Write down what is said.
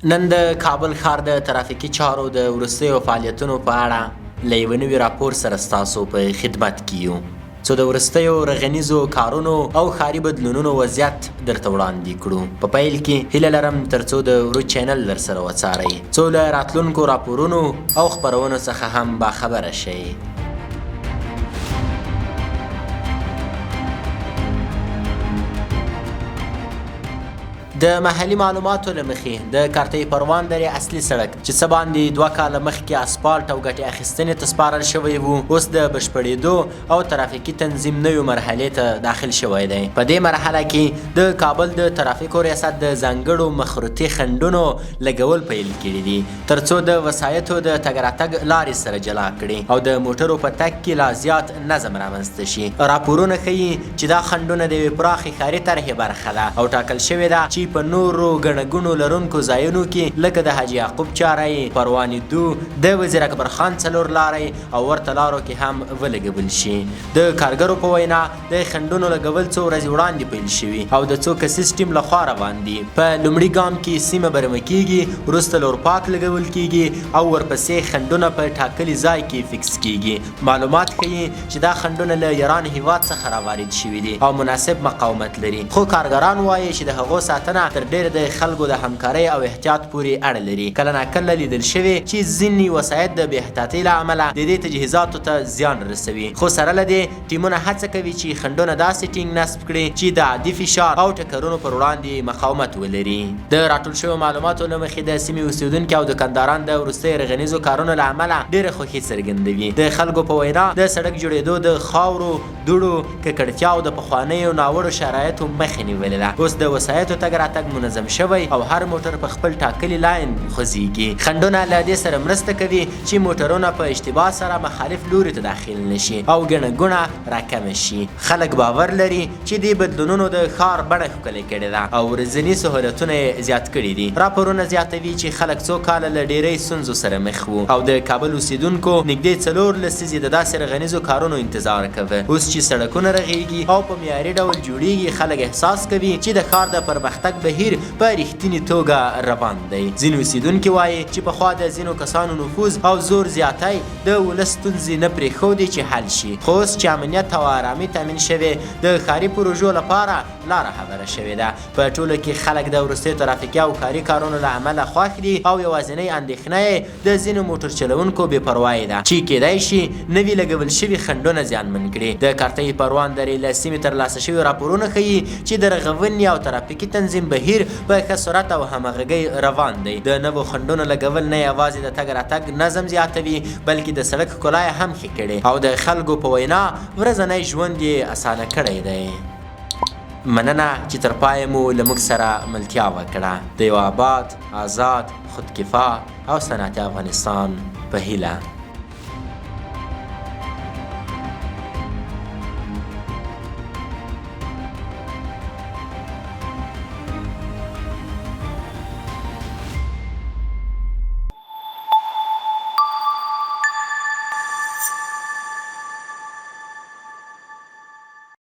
نن د کابل ښار د ترافیکي چارو د وروستیو فعالیتونو په اړه له یوه نوي راپور سره ستاسو په خدمت کې یو، څو د وروستیو رغنیزو کارونو او ښاري بدلونونو وضعیت درته وړاندې کړو. په پیل کې هیله لرم ترڅو د ورو چینل درسره وڅارئ، څو له راتلونکو راپورونو او خپرونو څخه هم باخبره شئ. د محلي معلوماتو له مخې د کارتۍ پروان درې اصلي سړک چې څه باندې 2 کاله مخکې اسفالټ او ګټې اخیستنې ته سپارل شوی و، اوس د بشپړېدو او ترافیکي تنظیم نویو مرحلې ته داخل شوی دی. په دې مرحله کې د کابل د ترافیکو ریاست د ځانګړو مخروطي خنډونو لګول پیل کړي دي ترڅو د وسایطو د تګ راتګ لارې سره جلا کړي او د موټرو په تګ کې لا زیات نظم رامنځته شي. راپورونه ښیي چې دا خنډونه د یوې پراخې ښاري طرحې برخه ده او ټاکل شوې ده چې په نورو ګڼه ګوڼو لرونکو ځایونو کې لکه د حاجي یعقوب چارې، پروانې 2، د وزیر اکبر خان 4 لارې او ورته لارو کې هم ولګول شي. د کارګرو په وینا د خنډونو لګول څو ورځې وړاندې پیل شوي او د څو سیستم لخوا روان دي. په لومړي ګام کې سیمه برمه کیږي، وروسته لور پاک لګول کیږي او ورپسې خنډونه په ټاکلي ځای کې فکس کیږي. معلومات ښیي چې دا خنډونه له ایران هیواد څخه راوارد شوي دي او مناسب مقاومت لري، خو کارګران وایي چې د هغو ساتنه تر ډېر د خلکو د همکارۍ او احتیاط پورې اړه لري. کله ناکله لیدل شوي چې ځینې وسایط د بې احتیاطۍ له امله د دې تجهیزاتو ته زیان رسوي، خو سره له دې ټیمونه هڅه کوي چې خنډونه داسې ټینګ نصب کړي چې د عادي فشار او ټکرونو پر وړاندې مقاومت ولري. د راټول شویو معلوماتو له مخې د سیمې اوسیدونکي او دکانداران د وروستیو رغنیزو کارونو له امله ډېره خوښي څرګندوي. د خلکو په وینا د سړک جوړېدو د خاورو، دوړو، ککړتیا او د پخوانیو ناوړو شرایطو مخه نیولې ده. اوس د وسایطو تګ راتګ منظم شوی او هر موټر په خپل ټاکلي لاین خوځېږي. خنډونه له دې سره مرسته کوي چې موټرونه په اشتباه سره مخالف لوري ته داخل نشي او ګڼه ګوڼه راکمه شي. خلک باور لري چې دې بدلونونو د ښار بڼه ښکلې کړې ده او ورځني سهولتونه یې زیات کړي دي. راپورونه زیاتوي چې خلک څو کاله له ډېرۍ ستونزو سره مخ وو او د کابل اوسیدونکو نږدې 4 لسیزې د داسې رغنیزو کارونو انتظار کوه. اوس چې سړکونه رغېږي او په معیاري ډول جوړېږي، خلک احساس کوي چې د ښار د پرمختګ بهیر په رښتینې توګه روان دی. ځینې اوسیدونکي وایي چې پخوا د ځینو کسانو نفوذ او زور زیاتی د ولس ستونزې نه پرېښودې چې حل شي، خو اوس چې امنیت او آرامي تامین شوې، د ښاري پروژو لپاره لاره هواره شوې ده. په ټوله کې خلک د وروستیو ترافیکي او کاري کارونو له امله خوښ دي او یوازینۍ اندېښنه یې د ځینو موټر چلوونکو بې پروایي ده چې کیدای شي نوي لګول شوي خنډونه زیانمن کړي. د کارتۍ پروان درې له سیمې ترلاسه شوي راپورونه ښیي چې د رغونې او ترافیکي تنظیم بهیر په ښه سرعت او همغږۍ روان دی. د نوو خنډونو لګول نه یوازې د تګ راتګ نظم زیاتوي بلکې د سړک ښکلا یې هم ښه کړې او د خلکو په وینا ورځنی ژوند یې اسانه کړی دی. مننه چې تر پایه مو له موږ سره ملتیا وکړه. د یو آباد، آزاد، خودکفا او صنعتي افغانستان په هیله.